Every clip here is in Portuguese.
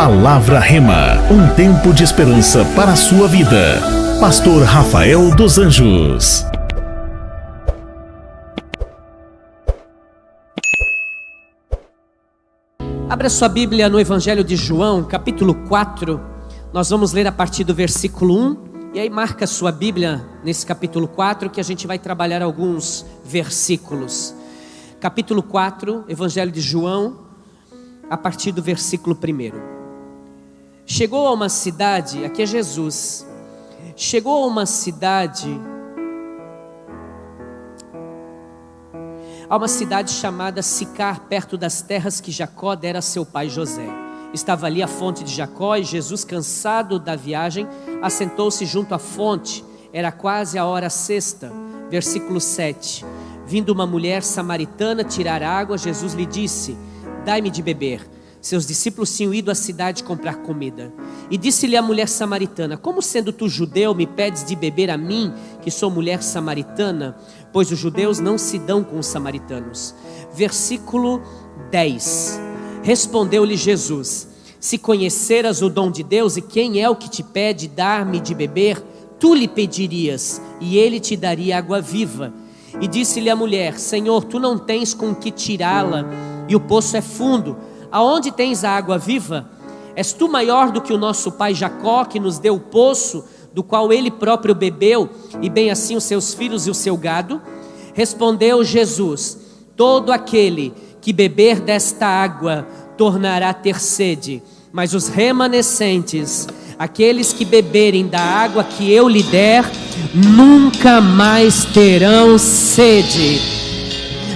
Palavra Rema, um tempo de esperança para a sua vida. Pastor Rafael dos Anjos. Abra sua Bíblia no Evangelho de João, capítulo 4. Nós vamos ler a partir do versículo 1. E aí marca sua Bíblia nesse capítulo 4, que a gente vai trabalhar alguns versículos. Capítulo 4, Evangelho de João, a partir do versículo 1. Chegou a uma cidade, aqui é Jesus. Chegou a uma cidade chamada Sicar, perto das terras que Jacó dera a seu pai José. Estava ali a fonte de Jacó e Jesus, cansado da viagem, assentou-se junto à fonte. Era quase a hora sexta. Versículo 7. Vindo uma mulher samaritana tirar água, Jesus lhe disse: dai-me de beber. Seus discípulos tinham ido à cidade comprar comida. E disse-lhe a mulher samaritana: como sendo tu judeu me pedes de beber a mim, que sou mulher samaritana? Pois os judeus não se dão com os samaritanos. Versículo 10. Respondeu-lhe Jesus: se conheceras o dom de Deus e quem é o que te pede dar-me de beber, tu lhe pedirias e ele te daria água viva. E disse-lhe a mulher: Senhor, tu não tens com que tirá-la e o poço é fundo. Aonde tens a água viva? És tu maior do que o nosso pai Jacó, que nos deu o poço, do qual ele próprio bebeu, e bem assim os seus filhos e o seu gado? Respondeu Jesus: todo aquele que beber desta água tornará a ter sede, mas os remanescentes, aqueles que beberem da água que eu lhe der, nunca mais terão sede.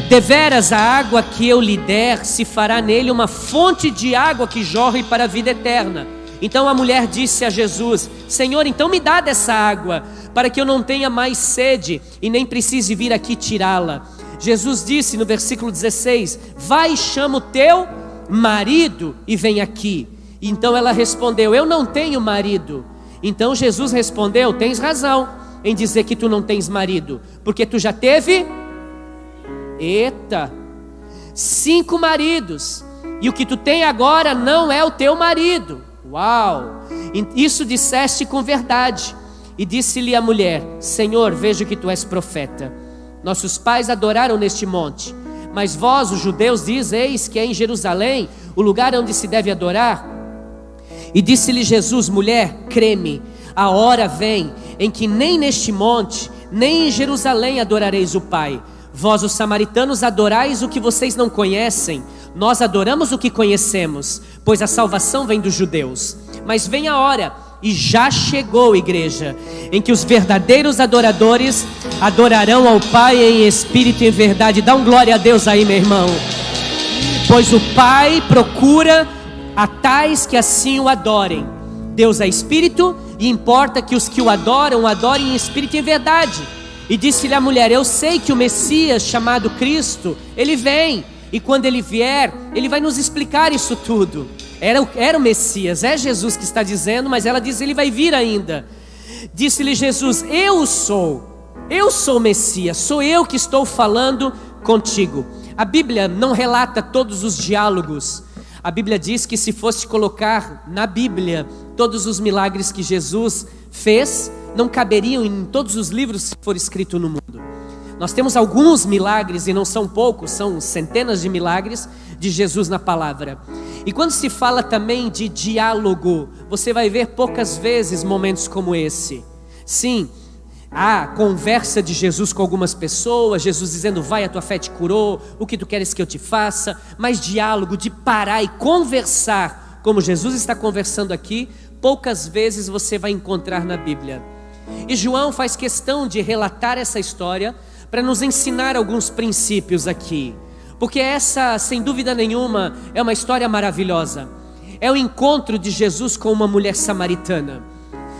Deveras a água que eu lhe der, se fará nele uma fonte de água que jorre para a vida eterna. Então a mulher disse a Jesus: Senhor, então me dá dessa água, para que eu não tenha mais sede e nem precise vir aqui tirá-la. Jesus disse no versículo 16: vai e chama o teu marido e vem aqui. Então ela respondeu: eu não tenho marido. Então Jesus respondeu: tens razão em dizer que tu não tens marido, porque tu já teve 5 maridos, e o que tu tem agora não é o teu marido. Uau! Isso disseste com verdade. E disse-lhe a mulher: Senhor, vejo que tu és profeta. Nossos pais adoraram neste monte, mas vós, os judeus, dizeis que é em Jerusalém o lugar onde se deve adorar. E disse-lhe Jesus: mulher, crê-me, a hora vem em que nem neste monte, nem em Jerusalém adorareis o Pai. Vós, os samaritanos, adorais o que vocês não conhecem. Nós adoramos o que conhecemos, pois a salvação vem dos judeus. Mas vem a hora, e já chegou, igreja, em que os verdadeiros adoradores adorarão ao Pai em espírito e em verdade. Dá um glória a Deus aí, meu irmão. Pois o Pai procura a tais que assim o adorem. Deus é espírito, e importa que os que o adoram, adorem em espírito e em verdade. E disse-lhe a mulher: eu sei que o Messias, chamado Cristo, ele vem, e quando ele vier, ele vai nos explicar isso tudo. Era o Messias, é Jesus que está dizendo, mas ela diz: ele vai vir ainda. Disse-lhe Jesus: eu sou o Messias, sou eu que estou falando contigo. A Bíblia não relata todos os diálogos. A Bíblia diz que se fosse colocar na Bíblia todos os milagres que Jesus fez, não caberiam em todos os livros que for escrito no mundo. Nós temos alguns milagres, e não são poucos, são centenas de milagres de Jesus na palavra. E quando se fala também de diálogo, você vai ver poucas vezes momentos como esse. Sim, há conversa de Jesus com algumas pessoas, Jesus dizendo: vai, a tua fé te curou, o que tu queres que eu te faça? Mas diálogo, de parar e conversar, como Jesus está conversando aqui, poucas vezes você vai encontrar na Bíblia. E João faz questão de relatar essa história para nos ensinar alguns princípios aqui, porque essa, sem dúvida nenhuma, é uma história maravilhosa. É o encontro de Jesus com uma mulher samaritana.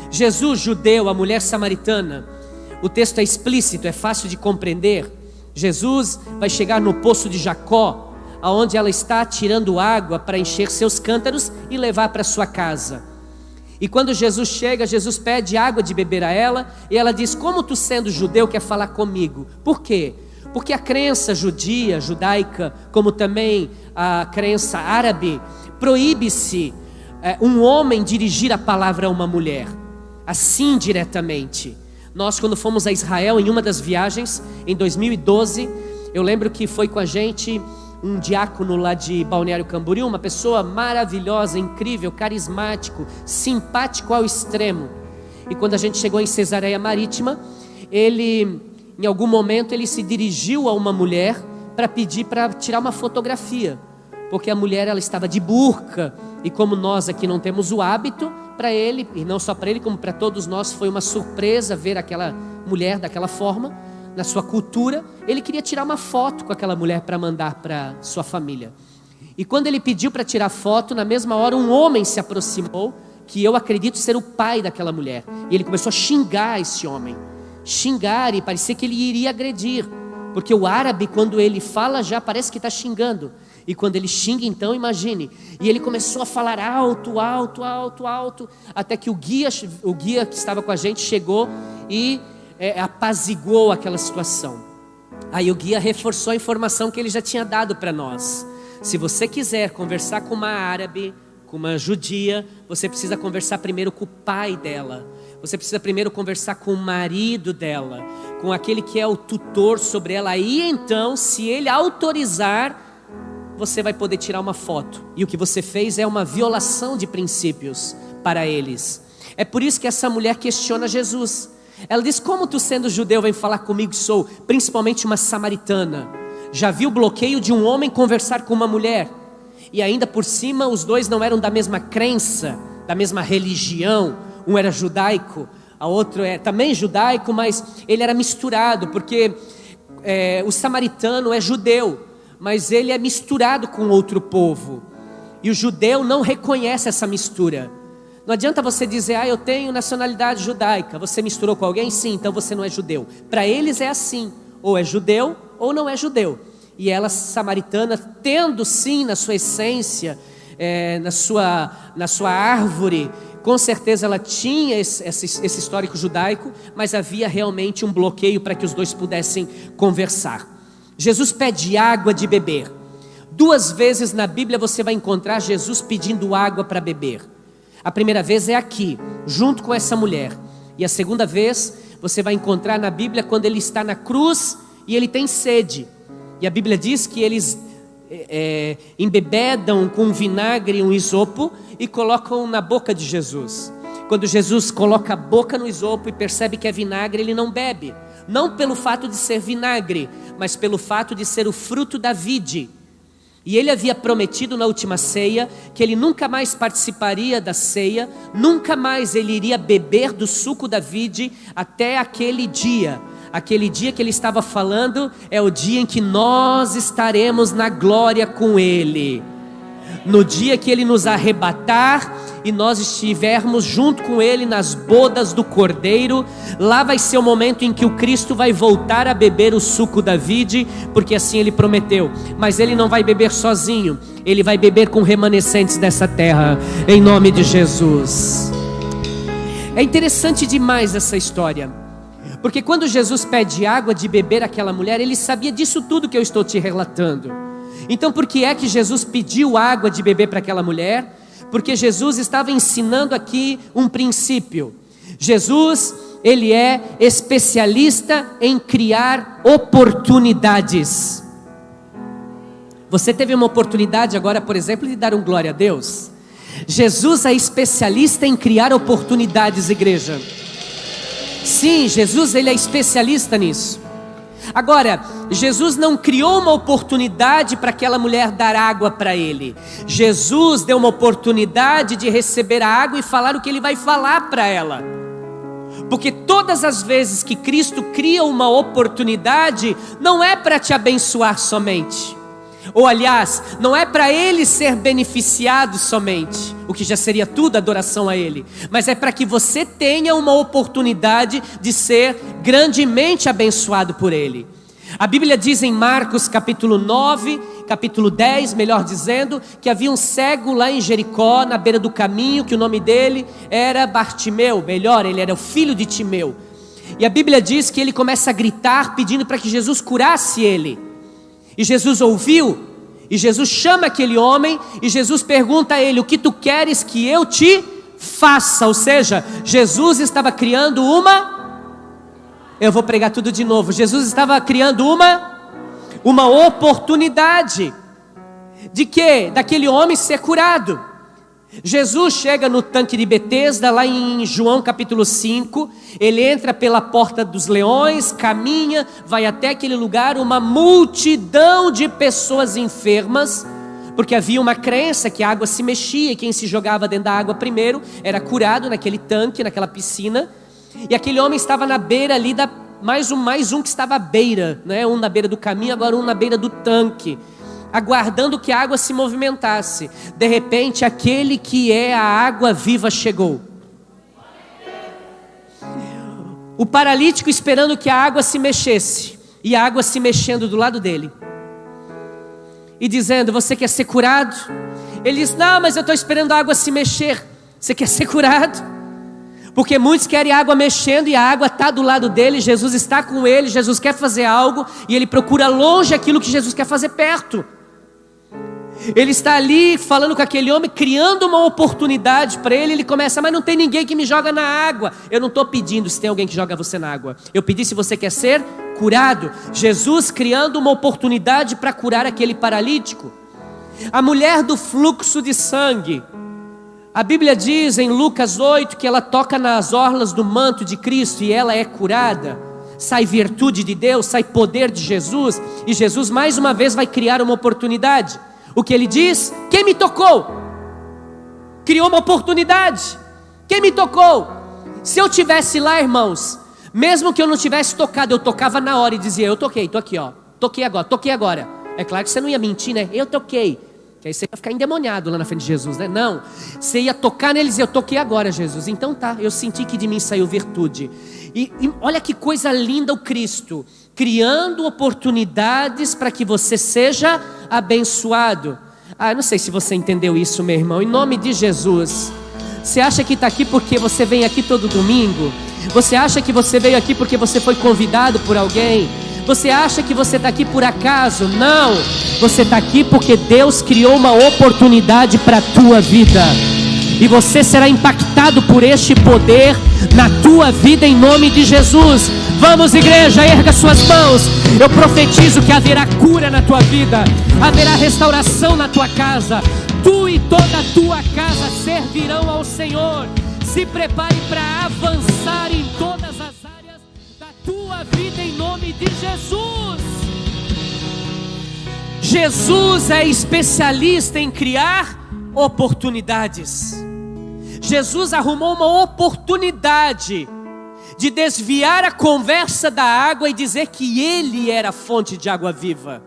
Jesus, judeu, a mulher samaritana. O texto é explícito, é fácil de compreender. Jesus vai chegar no poço de Jacó, aonde ela está tirando água para encher seus cântaros e levar para sua casa. E quando Jesus chega, Jesus pede água de beber a ela, e ela diz: como tu, sendo judeu, quer falar comigo? Por quê? Porque a crença judaica, como também a crença árabe, proíbe-se um homem dirigir a palavra a uma mulher, assim diretamente. Nós, quando fomos a Israel em uma das viagens, em 2012, eu lembro que foi com a gente um diácono lá de Balneário Camboriú, uma pessoa maravilhosa, incrível, carismático, simpático ao extremo. E quando a gente chegou em Cesareia Marítima, ele, em algum momento, ele se dirigiu a uma mulher para pedir para tirar uma fotografia, porque a mulher, ela estava de burca, e como nós aqui não temos o hábito, para ele, e não só para ele, como para todos nós, foi uma surpresa ver aquela mulher daquela forma, na sua cultura. Ele queria tirar uma foto com aquela mulher para mandar para sua família. E quando ele pediu para tirar foto, na mesma hora um homem se aproximou, que eu acredito ser o pai daquela mulher, e ele começou a xingar esse homem, xingar, e parecia que ele iria agredir, porque o árabe, quando ele fala, já parece que está xingando. E quando ele xinga, então, imagine. E ele começou a falar alto, alto, alto, alto, até que o guia que estava com a gente chegou e apaziguou aquela situação. Aí o guia reforçou a informação que ele já tinha dado para nós. Se você quiser conversar com uma árabe, com uma judia, você precisa conversar primeiro com o pai dela. Você precisa primeiro conversar com o marido dela, com aquele que é o tutor sobre ela. Aí então, se ele autorizar, você vai poder tirar uma foto. E o que você fez é uma violação de princípios para eles. É por isso que essa mulher questiona Jesus. Ela diz: como tu, sendo judeu, vem falar comigo que sou principalmente uma samaritana? Já viu o bloqueio de um homem conversar com uma mulher? E ainda por cima, os dois não eram da mesma crença, da mesma religião. Um era judaico, a outro é também judaico, mas ele era misturado, porque o samaritano é judeu, mas ele é misturado com outro povo. E o judeu não reconhece essa mistura. Não adianta você dizer: eu tenho nacionalidade judaica. Você misturou com alguém? Sim, então você não é judeu. Para eles é assim: ou é judeu ou não é judeu. E ela, samaritana, tendo sim na sua essência, na sua árvore, com certeza ela tinha esse histórico judaico, mas havia realmente um bloqueio para que os dois pudessem conversar. Jesus pede água de beber. 2 vezes na Bíblia você vai encontrar Jesus pedindo água para beber. A primeira vez é aqui, junto com essa mulher. E a segunda vez você vai encontrar na Bíblia quando ele está na cruz e ele tem sede. E a Bíblia diz que eles embebedam com vinagre um isopo e colocam na boca de Jesus. Quando Jesus coloca a boca no isopo e percebe que é vinagre, ele não bebe. Não pelo fato de ser vinagre, mas pelo fato de ser o fruto da vide. E ele havia prometido na última ceia que ele nunca mais participaria da ceia, nunca mais ele iria beber do suco da vide até aquele dia. Aquele dia que ele estava falando é o dia em que nós estaremos na glória com ele. No dia que ele nos arrebatar e nós estivermos junto com ele nas bodas do Cordeiro, lá vai ser o momento em que o Cristo vai voltar a beber o suco da vide, porque assim ele prometeu. Mas ele não vai beber sozinho, ele vai beber com remanescentes dessa terra, em nome de Jesus. É interessante demais essa história, porque quando Jesus pede água de beber àquela mulher, ele sabia disso tudo que eu estou te relatando. Então por que é que Jesus pediu água de beber para aquela mulher? Porque Jesus estava ensinando aqui um princípio. Jesus, ele é especialista em criar oportunidades. Você teve uma oportunidade agora, por exemplo, de dar um glória a Deus? Jesus é especialista em criar oportunidades, igreja. Sim, Jesus, ele é especialista nisso. Agora, Jesus não criou uma oportunidade para aquela mulher dar água para ele. Jesus deu uma oportunidade de receber a água e falar o que ele vai falar para ela. Porque todas as vezes que Cristo cria uma oportunidade, não é para te abençoar somente. Ou aliás, não é para ele ser beneficiado somente, o que já seria tudo adoração a ele, mas é para que você tenha uma oportunidade de ser grandemente abençoado por ele. A Bíblia diz em Marcos capítulo 9, capítulo 10, melhor dizendo, que havia um cego lá em Jericó, na beira do caminho, que o nome dele era Bartimeu, ele era o filho de Timeu. E a Bíblia diz que ele começa a gritar pedindo para que Jesus curasse ele. E Jesus ouviu E Jesus chama aquele homem e Jesus pergunta a ele: o que tu queres que eu te faça? Ou seja, Jesus estava criando eu vou pregar tudo de novo. Jesus estava criando uma oportunidade. De quê? Daquele homem ser curado. Jesus chega no tanque de Betesda, lá em João capítulo 5, ele entra pela porta dos leões, caminha, vai até aquele lugar, uma multidão de pessoas enfermas, porque havia uma crença que a água se mexia, e quem se jogava dentro da água primeiro, era curado naquele tanque, naquela piscina, e aquele homem estava na beira ali, mais um que estava à beira, né? Um na beira do caminho, agora um na beira do tanque, aguardando que a água se movimentasse. De repente, aquele que é a água viva chegou. O paralítico esperando que a água se mexesse, e a água se mexendo do lado dele, e dizendo: você quer ser curado? Ele diz: não, mas eu estou esperando a água se mexer. Você quer ser curado? Porque muitos querem água mexendo e a água está do lado dele, Jesus está com ele, Jesus quer fazer algo e ele procura longe aquilo que Jesus quer fazer perto. Ele está ali falando com aquele homem, criando uma oportunidade para ele. Ele começa: mas não tem ninguém que me joga na água. Eu não estou pedindo se tem alguém que joga você na água, eu pedi se você quer ser curado. Jesus criando uma oportunidade para curar aquele paralítico. A mulher do fluxo de sangue, a Bíblia diz em Lucas 8 que ela toca nas orlas do manto de Cristo e ela é curada. Sai virtude de Deus, sai poder de Jesus, e Jesus mais uma vez vai criar uma oportunidade. O que ele diz? Quem me tocou? Criou uma oportunidade. Quem me tocou? Se eu tivesse lá, irmãos, mesmo que eu não tivesse tocado, eu tocava na hora e dizia: eu toquei, estou aqui, ó. Toquei agora. É claro que você não ia mentir, né? Eu toquei. Que aí você ia ficar endemoniado lá na frente de Jesus, né? Não, você ia tocar neles e dizer: eu toquei agora, Jesus. Então tá, eu senti que de mim saiu virtude. E olha que coisa linda o Cristo, criando oportunidades para que você seja abençoado. Eu não sei se você entendeu isso, meu irmão. Em nome de Jesus. Você acha que está aqui porque você vem aqui todo domingo? Você acha que você veio aqui porque você foi convidado por alguém? Você acha que você está aqui por acaso? Não, você está aqui porque Deus criou uma oportunidade para a tua vida, e você será impactado por este poder na tua vida, em nome de Jesus. Vamos, igreja, erga suas mãos. Eu profetizo que haverá cura na tua vida, haverá restauração na tua casa. Tu e toda a tua casa servirão ao Senhor. Se prepare para avançar em todas as áreas da tua vida, em nome de Jesus. Jesus é especialista em criar oportunidades. Jesus arrumou uma oportunidade de desviar a conversa da água e dizer que Ele era a fonte de água viva.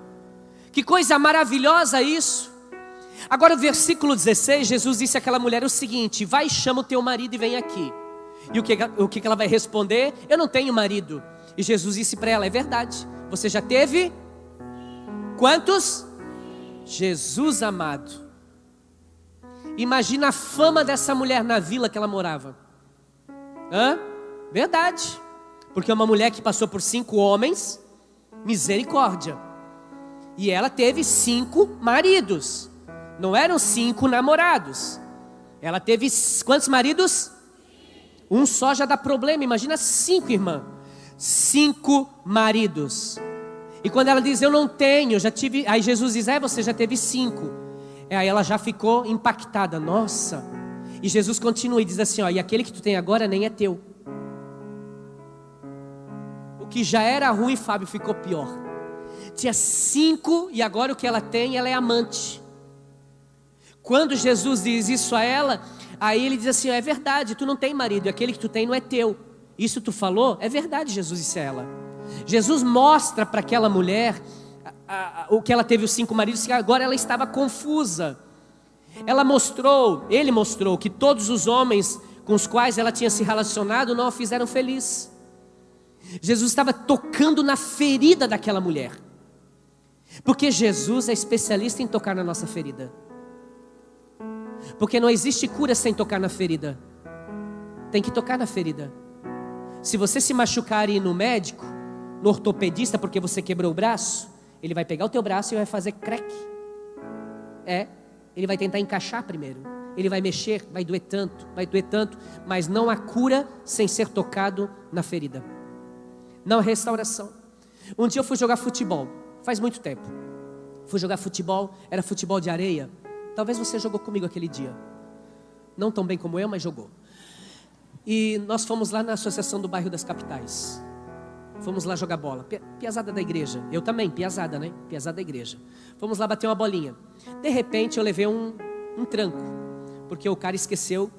Que coisa maravilhosa isso. Agora o versículo 16, Jesus disse àquela mulher o seguinte: vai, chama o teu marido e vem aqui. E o que ela vai responder? Eu não tenho marido. E Jesus disse para ela: é verdade, você já teve quantos? Jesus amado, imagina a fama dessa mulher na vila que ela morava. Verdade, porque é uma mulher que passou por 5 homens, misericórdia. E ela teve 5 maridos, não eram 5 namorados. Ela teve quantos maridos? Um só já dá problema, imagina 5, irmã. 5 maridos. E quando ela diz: eu não tenho, já tive. Aí Jesus diz: você já teve 5. Aí ela já ficou impactada. Nossa. E Jesus continua e diz assim: e aquele que tu tem agora nem é teu. O que já era ruim, Fábio, ficou pior. Tinha 5 e agora o que ela tem, ela é amante. Quando Jesus diz isso a ela, aí ele diz assim: é verdade, tu não tem marido, e aquele que tu tem não é teu. Isso tu falou? É verdade, Jesus disse a ela. Jesus mostra para aquela mulher o que ela teve os 5 maridos, que agora ela estava confusa. Ele mostrou que todos os homens com os quais ela tinha se relacionado não a fizeram feliz. Jesus estava tocando na ferida daquela mulher, porque Jesus é especialista em tocar na nossa ferida. Porque não existe cura sem tocar na ferida. Tem que tocar na ferida. Se você se machucar e ir no médico, no ortopedista, porque você quebrou o braço, ele vai pegar o teu braço e vai fazer crack. Ele vai tentar encaixar primeiro. Ele vai mexer, vai doer tanto, mas não há cura sem ser tocado na ferida. Não há restauração. Um dia eu fui jogar futebol, faz muito tempo. Fui jogar futebol, era futebol de areia. Talvez você jogou comigo aquele dia. Não tão bem como eu, mas jogou. E nós fomos lá na Associação do Bairro das Capitais. Fomos lá jogar bola, piazada da igreja. Eu também, piazada, né? Piazada da igreja. Fomos lá bater uma bolinha. De repente eu levei um tranco, porque o cara esqueceu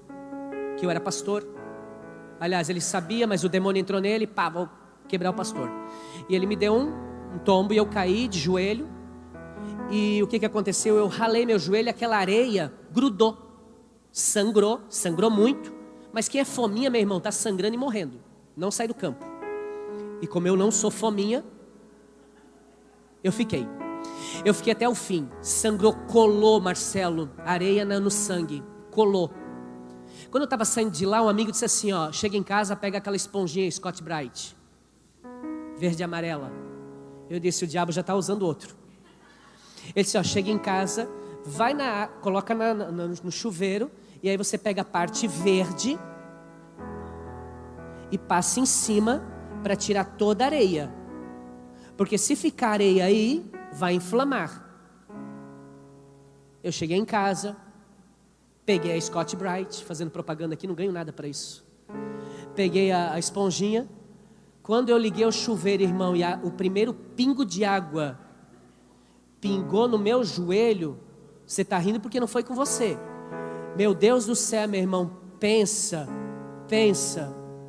que eu era pastor. Aliás, ele sabia, mas o demônio entrou nele, vou quebrar o pastor. E ele me deu um tombo e eu caí de joelho. E o que aconteceu? Eu ralei meu joelho, aquela areia grudou. Sangrou muito. Mas quem é fominha, meu irmão, está sangrando e morrendo. Não sai do campo. E como eu não sou fominha, eu fiquei até o fim. Sangrou, colou, Marcelo, areia no sangue, colou. Quando eu estava saindo de lá, um amigo disse assim, chega em casa, pega aquela esponjinha Scott Brite, verde e amarela. Eu disse, o diabo já está usando outro. Ele disse, chega em casa, coloca no chuveiro, e aí você pega a parte verde e passa em cima para tirar toda a areia. Porque se ficar areia aí, vai inflamar. Eu cheguei em casa, peguei a Scott Brite, fazendo propaganda aqui, não ganho nada para isso. Peguei a esponjinha. Quando eu liguei o chuveiro, irmão, e o primeiro pingo de água pingou no meu joelho, você está rindo porque não foi com você. Meu Deus do céu, meu irmão, pensa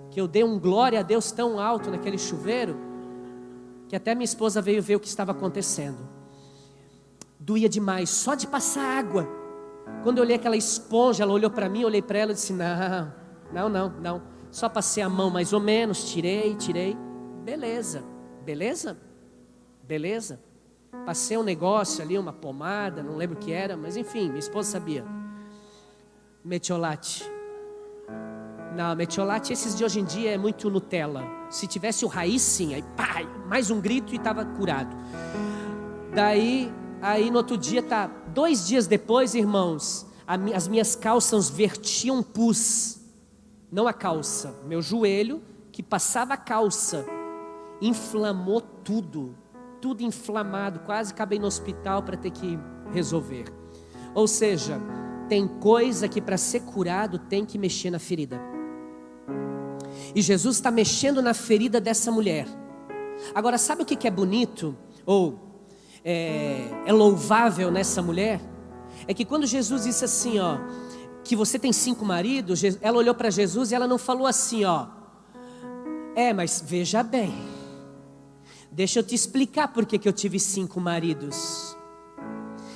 que eu dei um glória a Deus tão alto naquele chuveiro, que até minha esposa veio ver o que estava acontecendo. Doía demais, só de passar água. Quando eu olhei aquela esponja, ela olhou para mim, eu olhei para ela e disse, não, só passei a mão mais ou menos, tirei, beleza, passei um negócio ali, uma pomada, não lembro o que era, mas enfim, minha esposa sabia. Metiolate. Não, metiolate esses de hoje em dia é muito Nutella. Se tivesse o raiz, sim, aí mais um grito e estava curado. Daí no outro dia, 2 dias depois, irmãos, as minhas calças vertiam pus. Não a calça, meu joelho que passava a calça, inflamou tudo inflamado, quase acabei no hospital para ter que resolver. Ou seja, tem coisa que para ser curado tem que mexer na ferida. E Jesus está mexendo na ferida dessa mulher. Agora, sabe o que é bonito? Ou é louvável nessa mulher? É que quando Jesus disse assim, que você tem 5 maridos, ela olhou para Jesus e ela não falou assim, mas veja bem, deixa eu te explicar por que eu tive 5 maridos.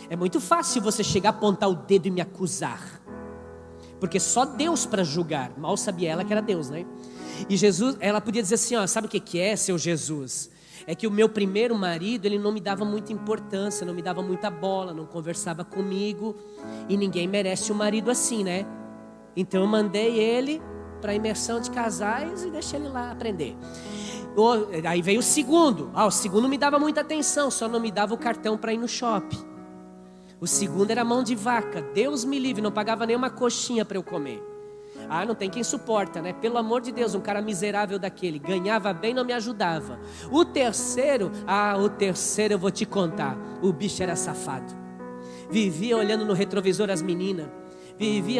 É muito fácil você chegar, apontar o dedo e me acusar, porque só Deus para julgar. Mal sabia ela que era Deus, né? E Jesus, ela podia dizer assim, sabe o que é, seu Jesus? É que o meu primeiro marido, ele não me dava muita importância, não me dava muita bola, não conversava comigo, e ninguém merece um marido assim, né? Então eu mandei ele para imersão de casais e deixei ele lá aprender. Aí veio o segundo. O segundo me dava muita atenção, só não me dava o cartão para ir no shopping. O segundo era mão de vaca, Deus me livre, não pagava nem uma coxinha para eu comer. Não tem quem suporta, né? Pelo amor de Deus, um cara miserável daquele, ganhava bem, não me ajudava. O terceiro eu vou te contar, o bicho era safado. Vivia olhando no retrovisor as meninas,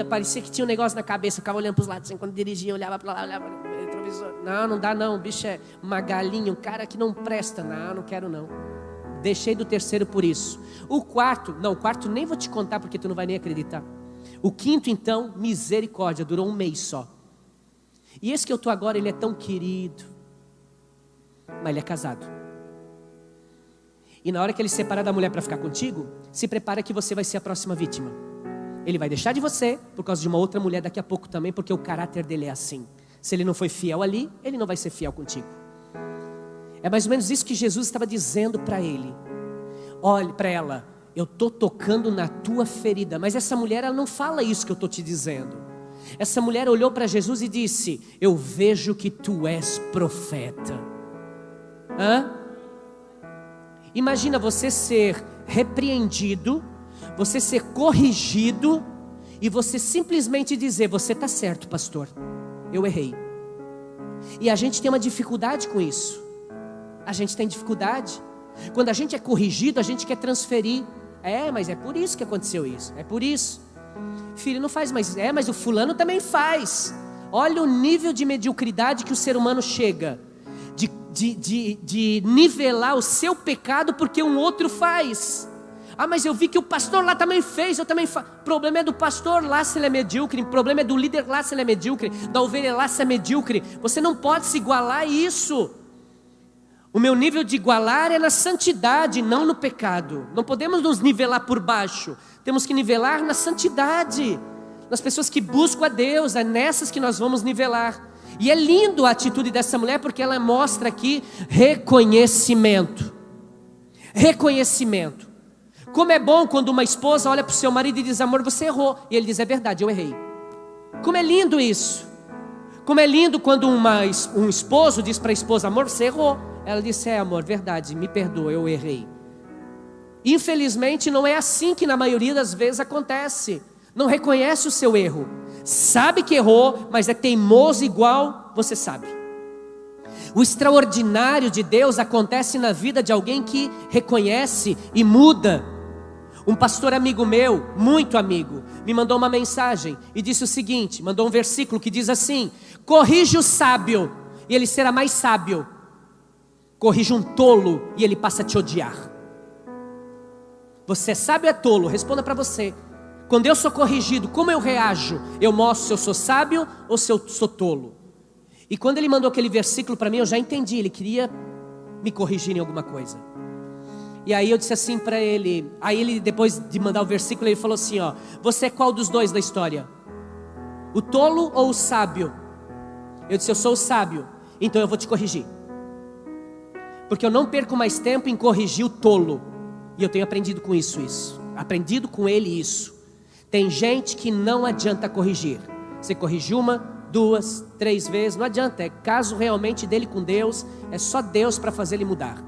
parecia que tinha um negócio na cabeça, ficava olhando para os lados, assim, quando dirigia, olhava para lá, olhava no retrovisor. Não dá não, o bicho é uma galinha, um cara que não presta. Não quero não. Deixei do terceiro por isso. O quarto nem vou te contar porque tu não vai nem acreditar. O quinto então, misericórdia, durou 1 mês só. E esse que eu estou agora, ele é tão querido, mas ele é casado. E na hora que ele se separar da mulher para ficar contigo, se prepara que você vai ser a próxima vítima. Ele vai deixar de você por causa de uma outra mulher daqui a pouco também, porque o caráter dele é assim. Se ele não foi fiel ali, ele não vai ser fiel contigo. É mais ou menos isso que Jesus estava dizendo para ele. Olhe para ela, eu estou tocando na tua ferida. Mas essa mulher, ela não fala isso que eu estou te dizendo. Essa mulher olhou para Jesus e disse, eu vejo que tu és profeta. Imagina você ser repreendido você ser corrigido e você simplesmente dizer: você está certo, pastor, eu errei. E a gente tem uma dificuldade com isso. A gente tem dificuldade. Quando a gente é corrigido, a gente quer transferir. Mas é por isso que aconteceu isso. É por isso. Filho, não faz mais. Mas o fulano também faz. Olha o nível de mediocridade que o ser humano chega. De nivelar o seu pecado porque um outro faz. Mas eu vi que o pastor lá também fez, eu também faço. O problema é do pastor lá se ele é medíocre. O problema é do líder lá se ele é medíocre. Da ovelha lá se é medíocre. Você não pode se igualar a isso. O meu nível de igualar é na santidade, não no pecado. Não podemos nos nivelar por baixo. Temos que nivelar na santidade. Nas pessoas que buscam a Deus, é nessas que nós vamos nivelar. E é lindo a atitude dessa mulher, porque ela mostra aqui reconhecimento. Reconhecimento. Como é bom quando uma esposa olha para o seu marido e diz: amor, você errou. E ele diz: é verdade, eu errei. Como é lindo isso. Como é lindo quando um esposo diz para a esposa: amor, você errou. Ela diz: amor, verdade, me perdoa, eu errei. Infelizmente não é assim que na maioria das vezes acontece. Não reconhece o seu erro. Sabe que errou, mas é teimoso igual você sabe. O extraordinário de Deus acontece na vida de alguém que reconhece e muda. Um pastor amigo meu, muito amigo, me mandou uma mensagem e disse o seguinte, mandou um versículo que diz assim: corrige o sábio e ele será mais sábio. Corrige um tolo e ele passa a te odiar. Você é sábio ou é tolo? Responda para você. Quando eu sou corrigido, como eu reajo? Eu mostro se eu sou sábio ou se eu sou tolo. E quando ele mandou aquele versículo para mim, eu já entendi. Ele queria me corrigir em alguma coisa. E aí eu disse assim para ele. Aí ele, depois de mandar o versículo, ele falou assim: você é qual dos dois da história? O tolo ou o sábio? Eu disse: eu sou o sábio. Então eu vou te corrigir. Porque eu não perco mais tempo em corrigir o tolo. E eu tenho aprendido com isso. Aprendido com ele isso. Tem gente que não adianta corrigir. Você corrige 1, 2, 3 vezes, não adianta. É caso realmente dele com Deus. É só Deus para fazer ele mudar.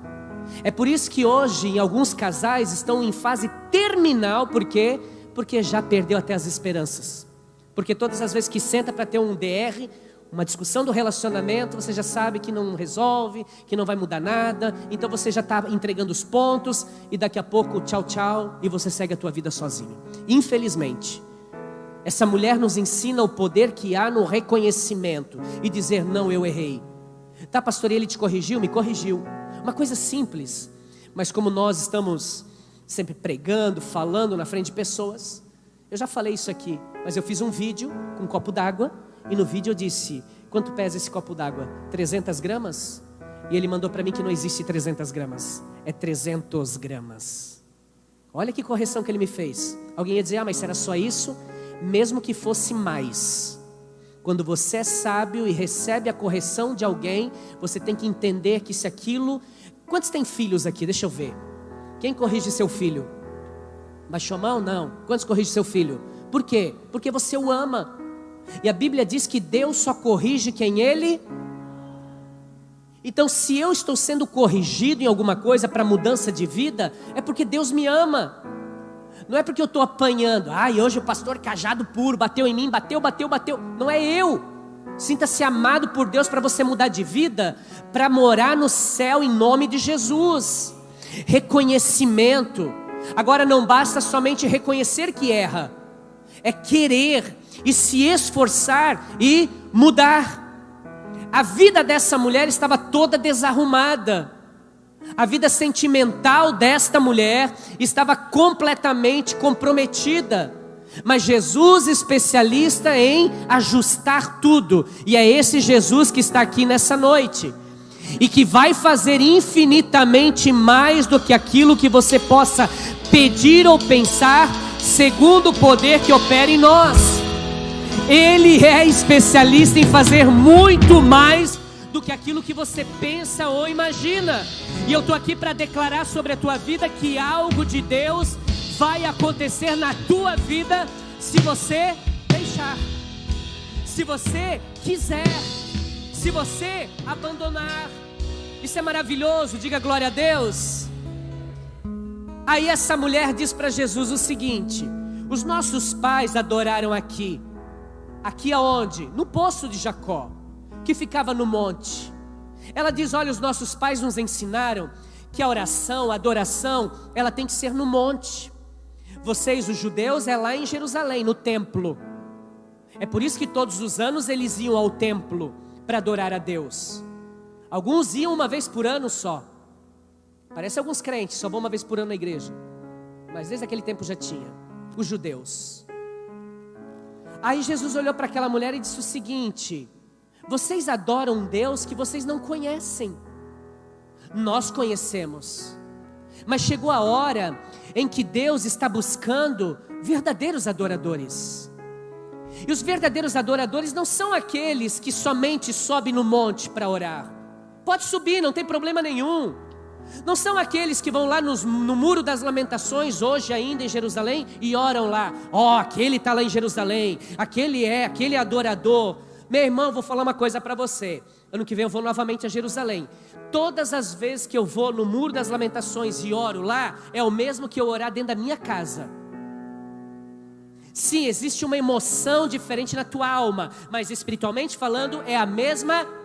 É por isso que hoje em alguns casais estão em fase terminal. Por quê? Porque já perdeu até as esperanças. Porque todas as vezes que senta para ter um DR, uma discussão do relacionamento, você já sabe que não resolve, que não vai mudar nada. Então você já está entregando os pontos e daqui a pouco tchau, tchau, e você segue a tua vida sozinho. Infelizmente, essa mulher nos ensina o poder que há no reconhecimento e dizer: não, eu errei. Tá, pastor, ele te corrigiu? Me corrigiu. Uma coisa simples, mas como nós estamos sempre pregando, falando na frente de pessoas, eu já falei isso aqui, mas eu fiz um vídeo com um copo d'água. E no vídeo eu disse: quanto pesa esse copo d'água? 300 gramas? E ele mandou para mim que não existe 300 gramas. É 300 gramas. Olha que correção que ele me fez. Alguém ia dizer: mas será só isso? Mesmo que fosse mais. Quando você é sábio e recebe a correção de alguém, você tem que entender que se aquilo... Quantos tem filhos aqui? Deixa eu ver. Quem corrige seu filho? Baixou a mão? Não. Quantos corrige seu filho? Por quê? Porque você o ama. E a Bíblia diz que Deus só corrige quem Ele... Então se eu estou sendo corrigido em alguma coisa para mudança de vida, é porque Deus me ama. Não é porque eu estou apanhando. Hoje o pastor cajado puro bateu em mim, bateu. Não é eu. Sinta-se amado por Deus para você mudar de vida, para morar no céu em nome de Jesus. Reconhecimento. Agora não basta somente reconhecer que erra, é querer e se esforçar e mudar. A vida dessa mulher estava toda desarrumada. A vida sentimental desta mulher estava completamente comprometida. Mas Jesus, especialista em ajustar tudo, e é esse Jesus que está aqui nessa noite, e que vai fazer infinitamente mais do que aquilo que você possa pedir ou pensar, segundo o poder que opera em nós. Ele é especialista em fazer muito mais do que aquilo que você pensa ou imagina. E eu estou aqui para declarar sobre a tua vida que algo de Deus vai acontecer na tua vida, se você deixar, se você quiser, se você abandonar. Isso é maravilhoso, diga glória a Deus. Aí essa mulher diz para Jesus o seguinte: os nossos pais adoraram aqui. Aqui aonde? No poço de Jacó, que ficava no monte. Ela diz: olha, os nossos pais nos ensinaram que a oração, a adoração, ela tem que ser no monte. Vocês, os judeus, é lá em Jerusalém, no templo. É por isso que todos os anos eles iam ao templo para adorar a Deus. Alguns iam uma vez por ano só. Parece alguns crentes, só vão uma vez por ano na igreja. Mas desde aquele tempo já tinha, os judeus. Aí Jesus olhou para aquela mulher e disse o seguinte: vocês adoram um Deus que vocês não conhecem. Nós conhecemos. Mas chegou a hora em que Deus está buscando verdadeiros adoradores. E os verdadeiros adoradores não são aqueles que somente sobem no monte para orar. Pode subir, não tem problema nenhum. Não são aqueles que vão lá no Muro das Lamentações, hoje ainda em Jerusalém, e oram lá. Aquele está lá em Jerusalém, aquele adorador. Meu irmão, vou falar uma coisa para você. Ano que vem eu vou novamente a Jerusalém. Todas as vezes que eu vou no Muro das Lamentações e oro lá, é o mesmo que eu orar dentro da minha casa. Sim, existe uma emoção diferente na tua alma, mas espiritualmente falando é a mesma coisa.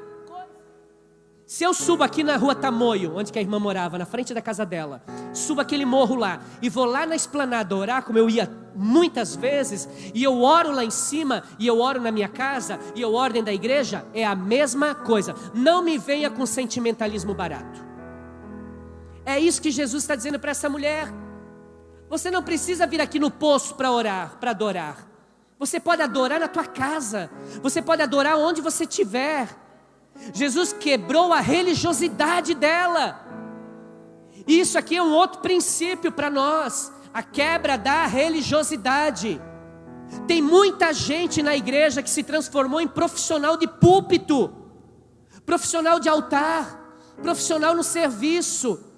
Se eu subo aqui na rua Tamoio, onde que a irmã morava, na frente da casa dela, subo aquele morro lá e vou lá na esplanada orar, como eu ia muitas vezes, e eu oro lá em cima, e eu oro na minha casa, e eu oro dentro da igreja, é a mesma coisa. Não me venha com sentimentalismo barato. É isso que Jesus está dizendo para essa mulher. Você não precisa vir aqui no poço para orar, para adorar. Você pode adorar na tua casa. Você pode adorar onde você estiver. Jesus quebrou a religiosidade dela. E isso aqui é um outro princípio para nós. A quebra da religiosidade. Tem muita gente na igreja que se transformou em profissional de púlpito, profissional de altar, profissional no serviço.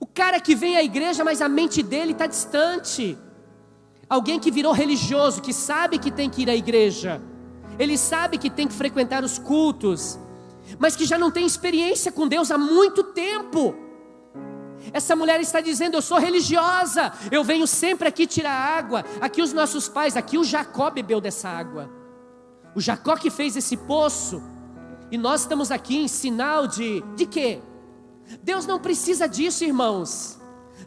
O cara que vem à igreja, mas a mente dele está distante. Alguém que virou religioso, que sabe que tem que ir à igreja, ele sabe que tem que frequentar os cultos, mas que já não tem experiência com Deus há muito tempo. Essa mulher está dizendo: eu sou religiosa, eu venho sempre aqui tirar água. Aqui os nossos pais, aqui o Jacó bebeu dessa água. O Jacó que fez esse poço. E nós estamos aqui em sinal de quê? Deus não precisa disso, irmãos.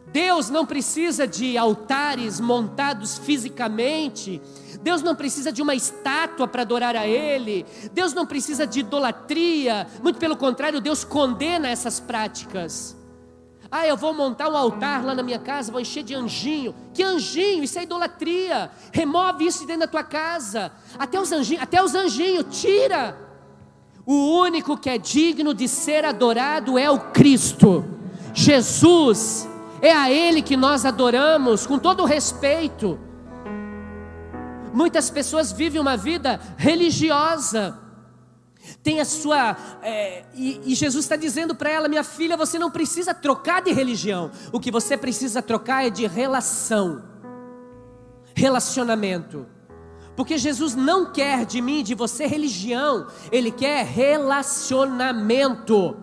Deus não precisa de altares montados fisicamente. Deus não precisa de uma estátua para adorar a Ele. Deus não precisa de idolatria. Muito pelo contrário, Deus condena essas práticas. Eu vou montar um altar lá na minha casa, vou encher de anjinho. Que anjinho? Isso é idolatria. Remove isso de dentro da tua casa. Até os anjinhos, tira. O único que é digno de ser adorado é o Cristo, Jesus. É a Ele que nós adoramos com todo o respeito. Muitas pessoas vivem uma vida religiosa, tem a sua e Jesus está dizendo para ela: minha filha, você não precisa trocar de religião. O que você precisa trocar é de relacionamento. Porque Jesus não quer de mim, de você, religião. Ele quer relacionamento.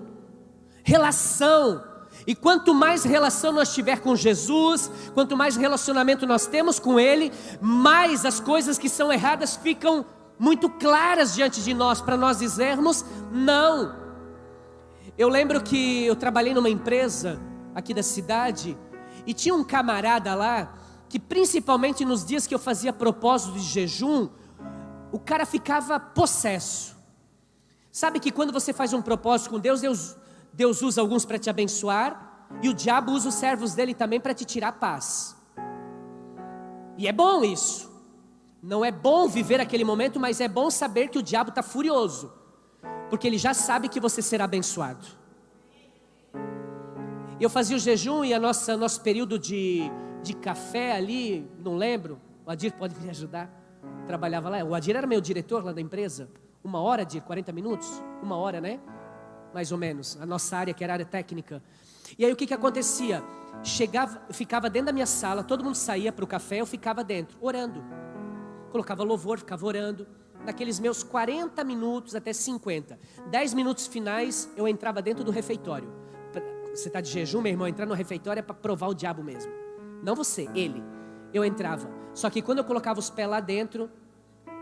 Relação. E quanto mais relação nós tiver com Jesus, quanto mais relacionamento nós temos com Ele, mais as coisas que são erradas ficam muito claras diante de nós, para nós dizermos não. Eu lembro que eu trabalhei numa empresa aqui da cidade, e tinha um camarada lá, que principalmente nos dias que eu fazia propósito de jejum, o cara ficava possesso. Sabe que quando você faz um propósito com Deus, Deus usa alguns para te abençoar, e o diabo usa os servos dele também para te tirar a paz. E é bom isso. Não é bom viver aquele momento, mas é bom saber que o diabo está furioso, porque ele já sabe que você será abençoado. Eu fazia o jejum, e nosso período de café ali, não lembro, o Adir pode me ajudar, trabalhava lá, o Adir era meu diretor lá da empresa. 1 hora, Adir, 40 minutos, 1 hora, né? Mais ou menos, a nossa área, que era a área técnica. E aí o que acontecia? Eu ficava dentro da minha sala, todo mundo saía para o café, eu ficava dentro, orando. Colocava louvor, ficava orando. Naqueles meus 40 minutos até 50, 10 minutos finais, eu entrava dentro do refeitório. Você está de jejum, meu irmão? Entrar no refeitório é para provar o diabo mesmo. Não você, ele. Eu entrava. Só que quando eu colocava os pés lá dentro,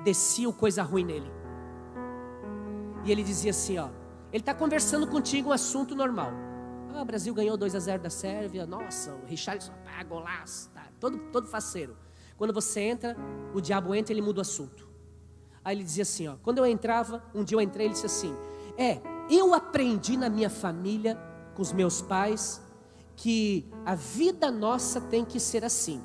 descia coisa ruim nele. E ele dizia assim, ó, ele está conversando contigo um assunto normal. Ah, o Brasil ganhou 2-0 da Sérvia. Nossa, o Richarlison, golaço, tá, todo faceiro. Quando você entra, o diabo entra e ele muda o assunto. Aí ele dizia assim, ó, quando eu entrava, um dia eu entrei, ele disse assim, eu aprendi na minha família, com os meus pais, que a vida nossa tem que ser assim.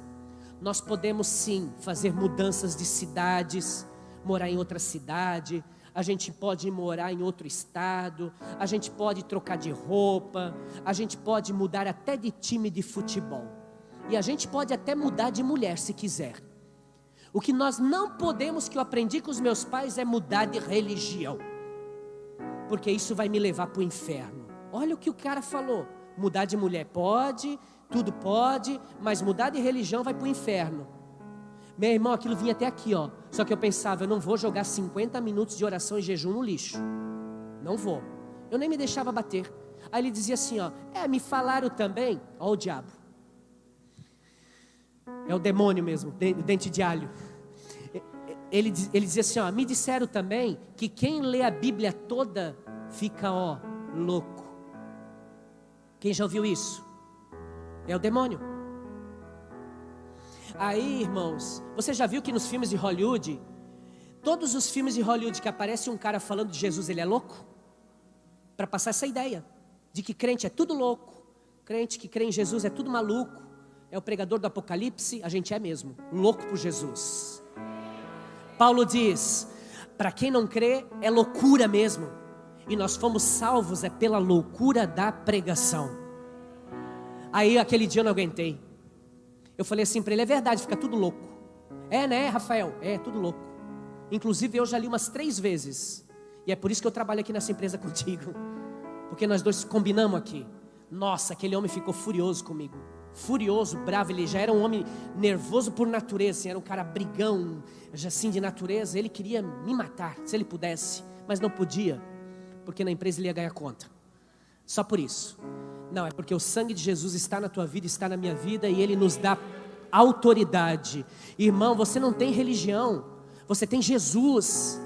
Nós podemos sim fazer mudanças de cidades, morar em outra cidade, a gente pode morar em outro estado, a gente pode trocar de roupa, a gente pode mudar até de time de futebol, e a gente pode até mudar de mulher se quiser. O que nós não podemos, que eu aprendi com os meus pais, é mudar de religião, porque isso vai me levar para o inferno. Olha o que o cara falou, mudar de mulher pode, tudo pode, mas mudar de religião vai para o inferno. Meu irmão, aquilo vinha até aqui, ó. Só que eu pensava, eu não vou jogar 50 minutos de oração e jejum no lixo. Não vou. Eu nem me deixava bater. Aí ele dizia assim, ó, me falaram também, ó o diabo. É o demônio mesmo, o dente de alho. Ele dizia assim, ó, me disseram também que quem lê a Bíblia toda fica, ó, louco. Quem já ouviu isso? É o demônio. Aí, irmãos, você já viu que nos filmes de Hollywood, todos os filmes de Hollywood que aparece um cara falando de Jesus, ele é louco? Para passar essa ideia de que crente é tudo louco, crente que crê em Jesus é tudo maluco, é o pregador do Apocalipse. A gente é mesmo, louco por Jesus. Paulo diz, para quem não crê é loucura mesmo, e nós fomos salvos pela loucura da pregação. Aí aquele dia eu não aguentei. Eu falei assim para ele, é verdade, fica tudo louco. Né, Rafael? Tudo louco. Inclusive eu já li umas 3 vezes. E é por isso que eu trabalho aqui nessa empresa contigo. Porque nós dois combinamos aqui. Nossa, aquele homem ficou furioso comigo. Furioso, bravo. Ele já era um homem nervoso por natureza, assim, era um cara brigão, já assim de natureza. Ele queria me matar, se ele pudesse. Mas não podia, porque na empresa ele ia ganhar conta. Só por isso. Não, é porque o sangue de Jesus está na tua vida, está na minha vida, e Ele nos dá autoridade. Irmão, você não tem religião, você tem Jesus.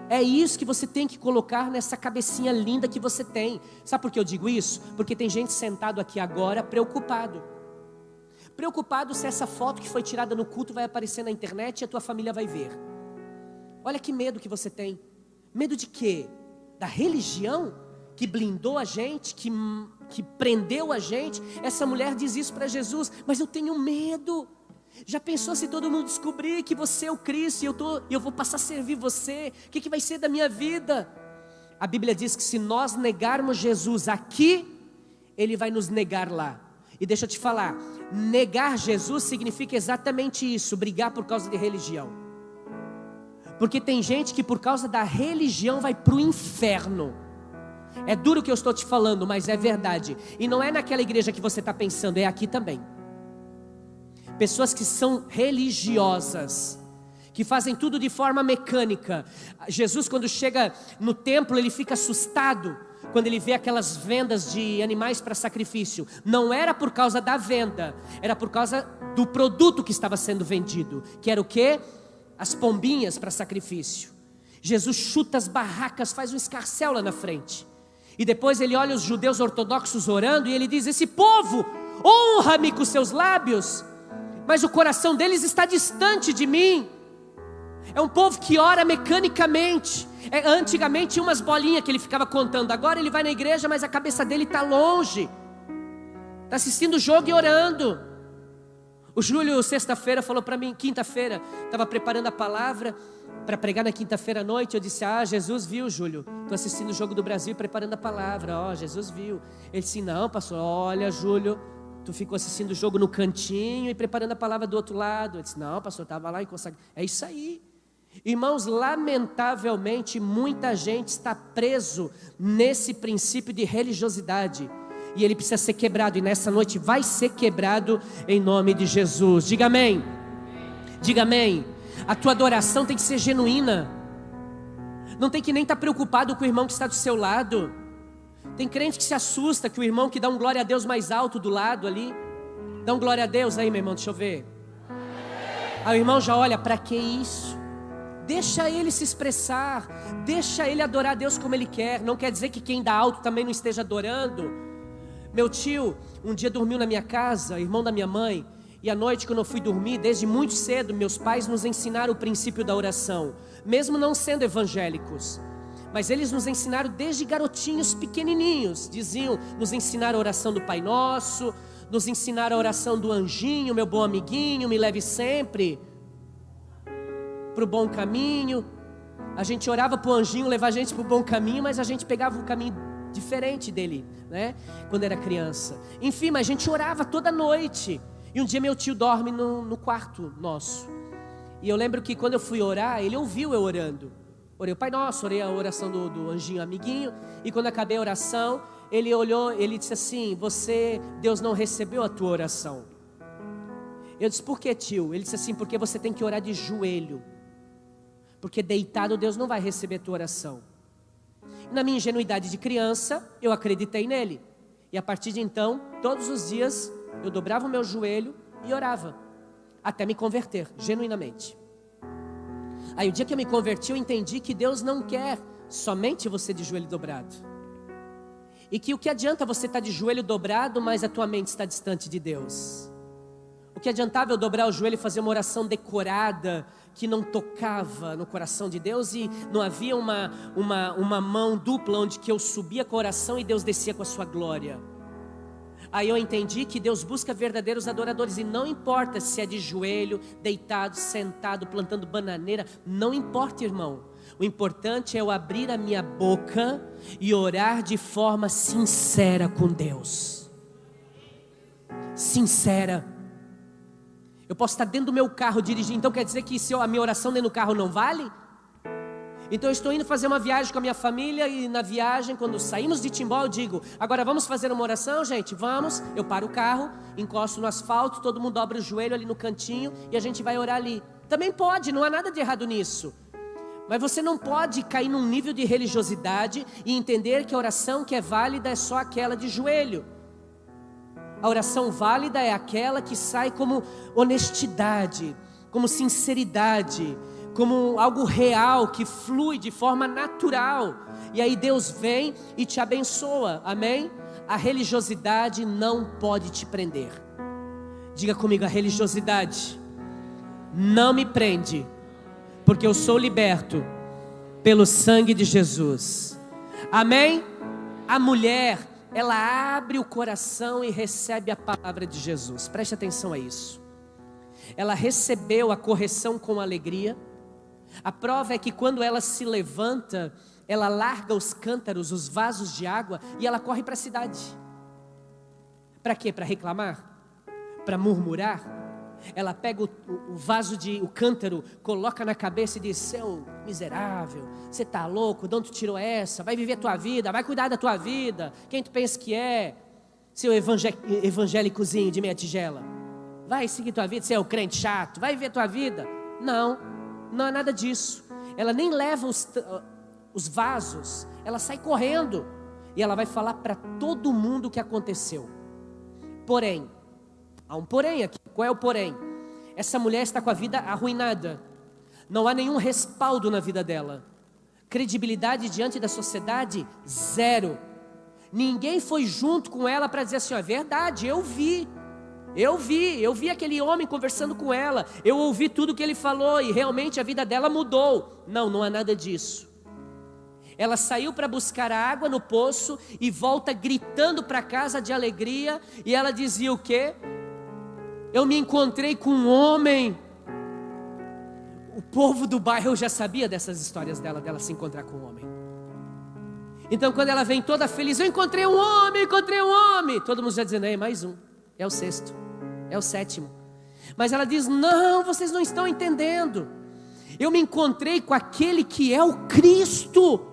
É isso que você tem que colocar nessa cabecinha linda que você tem. Sabe por que eu digo isso? Porque tem gente sentado aqui agora preocupado se essa foto que foi tirada no culto vai aparecer na internet e a tua família vai ver. Olha que medo que você tem. Medo de quê? Da religião que blindou a gente, que prendeu a gente. Essa mulher diz isso para Jesus, mas eu tenho medo. Já pensou se todo mundo descobrir que você é o Cristo e eu vou passar a servir você? O que vai ser da minha vida? A Bíblia diz que se nós negarmos Jesus aqui, Ele vai nos negar lá. E deixa eu te falar, negar Jesus significa exatamente isso, brigar por causa de religião. Porque tem gente que por causa da religião vai para o inferno. É duro o que eu estou te falando, mas é verdade. E não é naquela igreja que você está pensando, é aqui também. Pessoas que são religiosas, que fazem tudo de forma mecânica. Jesus, quando chega no templo, ele fica assustado quando ele vê aquelas vendas de animais para sacrifício. Não era por causa da venda, era por causa do produto que estava sendo vendido, que era o quê? As pombinhas para sacrifício. Jesus chuta as barracas, faz um escarcéu lá na frente. E depois ele olha os judeus ortodoxos orando e ele diz, esse povo honra-me com seus lábios, mas o coração deles está distante de mim. É um povo que ora mecanicamente. Antigamente tinha umas bolinhas que ele ficava contando. Agora ele vai na igreja, mas a cabeça dele está longe. Está assistindo o jogo e orando. O Júlio, sexta-feira, falou para mim, quinta-feira, estava preparando a palavra para pregar na quinta-feira à noite. Eu disse, Jesus viu, Júlio, estou assistindo o jogo do Brasil e preparando a palavra. Jesus viu. Ele disse, não, pastor, olha, Júlio, tu ficou assistindo o jogo no cantinho e preparando a palavra do outro lado. Eu disse, não, pastor, estava lá e consagrado. É isso aí. Irmãos, lamentavelmente muita gente está preso nesse princípio de religiosidade, e ele precisa ser quebrado, e nessa noite vai ser quebrado em nome de Jesus. Diga amém. Diga amém. A tua adoração tem que ser genuína. Não tem que nem estar preocupado com o irmão que está do seu lado. Tem crente que se assusta que o irmão que dá um glória a Deus mais alto do lado ali. Dá um glória a Deus aí, meu irmão, deixa eu ver. Aí o irmão já olha, para que isso? Deixa ele se expressar, deixa ele adorar a Deus como ele quer. Não quer dizer que quem dá alto também não esteja adorando. Meu tio um dia dormiu na minha casa, irmão da minha mãe. E à noite, quando eu fui dormir, desde muito cedo, meus pais nos ensinaram o princípio da oração, mesmo não sendo evangélicos. Mas eles nos ensinaram desde garotinhos pequenininhos. Nos ensinaram a oração do Pai Nosso, nos ensinaram a oração do anjinho, meu bom amiguinho, me leve sempre para o bom caminho. A gente orava para o anjinho levar a gente para o bom caminho, mas a gente pegava um caminho diferente dele, né? Quando era criança. Enfim, mas a gente orava toda noite. E um dia meu tio dorme no quarto nosso. E eu lembro que quando eu fui orar, ele ouviu eu orando. Orei o Pai Nosso, orei a oração do anjinho amiguinho. E quando acabei a oração, ele olhou, ele disse assim: Deus não recebeu a tua oração. Eu disse: por que, tio? Ele disse assim: porque você tem que orar de joelho. Porque deitado Deus não vai receber a tua oração. Na minha ingenuidade de criança, eu acreditei nele. E a partir de então, todos os dias, eu dobrava o meu joelho e orava. Até me converter, genuinamente. Aí o dia que eu me converti, eu entendi que Deus não quer somente você de joelho dobrado. E que o que adianta você estar de joelho dobrado, mas a tua mente está distante de Deus? O que adiantava eu dobrar o joelho e fazer uma oração decorada, que não tocava no coração de Deus, e não havia uma mão dupla onde que eu subia com a oração e Deus descia com a sua glória. Aí eu entendi que Deus busca verdadeiros adoradores, e não importa se é de joelho, deitado, sentado, plantando bananeira, não importa, irmão. O importante é eu abrir a minha boca e orar de forma sincera com Deus. Sincera. Eu posso estar dentro do meu carro dirigindo, então quer dizer que a minha oração dentro do carro não vale? Então eu estou indo fazer uma viagem com a minha família, e na viagem, quando saímos de Timbó, eu digo: agora vamos fazer uma oração, gente? Vamos. Eu paro o carro, encosto no asfalto, todo mundo dobra o joelho ali no cantinho e a gente vai orar ali. Também pode, não há nada de errado nisso. Mas você não pode cair num nível de religiosidade e entender que a oração que é válida é só aquela de joelho. A oração válida é aquela que sai como honestidade, como sinceridade, como algo real, que flui de forma natural. E aí Deus vem e te abençoa, amém? A religiosidade não pode te prender. Diga comigo: a religiosidade não me prende, porque eu sou liberto pelo sangue de Jesus, amém? A mulher, ela abre o coração e recebe a palavra de Jesus. Preste atenção a isso. Ela recebeu a correção com alegria. A prova é que quando ela se levanta, ela larga os cântaros, os vasos de água, e ela corre para a cidade. Para quê? Para reclamar? Para murmurar? Ela pega o cântaro, coloca na cabeça e diz: seu miserável, você está louco? De onde tu tirou essa? Vai viver a tua vida, vai cuidar da tua vida. Quem tu pensa que é? Seu evangélicozinho de meia tigela. Vai seguir tua vida, você é o crente chato, vai viver a tua vida. Não é nada disso. Ela nem leva os vasos, ela sai correndo. E ela vai falar para todo mundo o que aconteceu. Porém, há um porém aqui. Qual é o porém? Essa mulher está com a vida arruinada. Não há nenhum respaldo na vida dela. Credibilidade diante da sociedade, zero. Ninguém foi junto com ela para dizer assim: ó, é verdade, eu vi aquele homem conversando com ela, eu ouvi tudo que ele falou e realmente a vida dela mudou. Não há nada disso. Ela saiu para buscar a água no poço e volta gritando para casa de alegria. E ela dizia o quê? Eu me encontrei com um homem. O povo do bairro já sabia dessas histórias dela se encontrar com um homem. Então quando ela vem toda feliz: eu encontrei um homem. Todo mundo já dizendo: é mais um, é o sexto, é o sétimo. Mas ela diz: não, vocês não estão entendendo. Eu me encontrei com aquele que é o Cristo.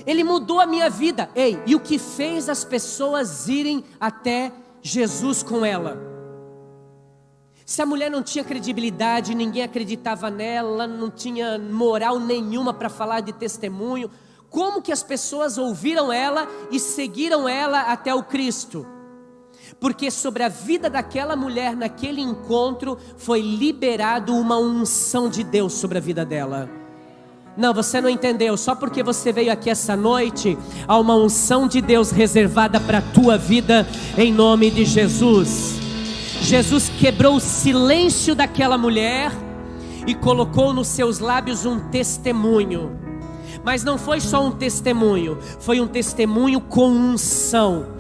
Ele mudou a minha vida. E o que fez as pessoas irem até Jesus com ela? Se a mulher não tinha credibilidade, ninguém acreditava nela, não tinha moral nenhuma para falar de testemunho, como que as pessoas ouviram ela e seguiram ela até o Cristo? Porque sobre a vida daquela mulher naquele encontro foi liberado uma unção de Deus sobre a vida dela. Não, você não entendeu. Só porque você veio aqui essa noite, há uma unção de Deus reservada para a tua vida, em nome de Jesus. Jesus quebrou o silêncio daquela mulher e colocou nos seus lábios um testemunho. Mas não foi só um testemunho, foi um testemunho com unção.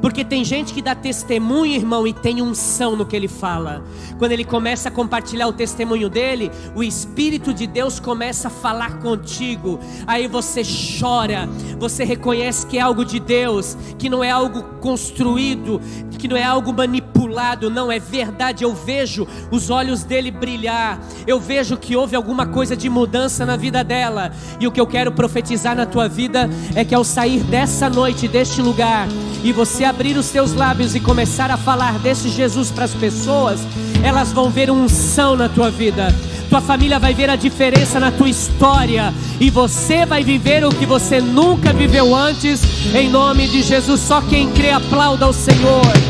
Porque tem gente que dá testemunho, irmão, e tem unção no que ele fala. Quando ele começa a compartilhar o testemunho dele, o Espírito de Deus começa a falar contigo. Aí você chora, você reconhece que é algo de Deus, que não é algo construído, que não é algo manipulado, não, é verdade. Eu vejo os olhos dele brilhar, eu vejo que houve alguma coisa de mudança na vida dela. E o que eu quero profetizar na tua vida é que ao sair dessa noite, deste lugar, e você abrir os teus lábios e começar a falar desse Jesus para as pessoas, elas vão ver unção na tua vida. Tua família vai ver a diferença na tua história, e você vai viver o que você nunca viveu antes, em nome de Jesus. Só quem crê aplauda ao Senhor.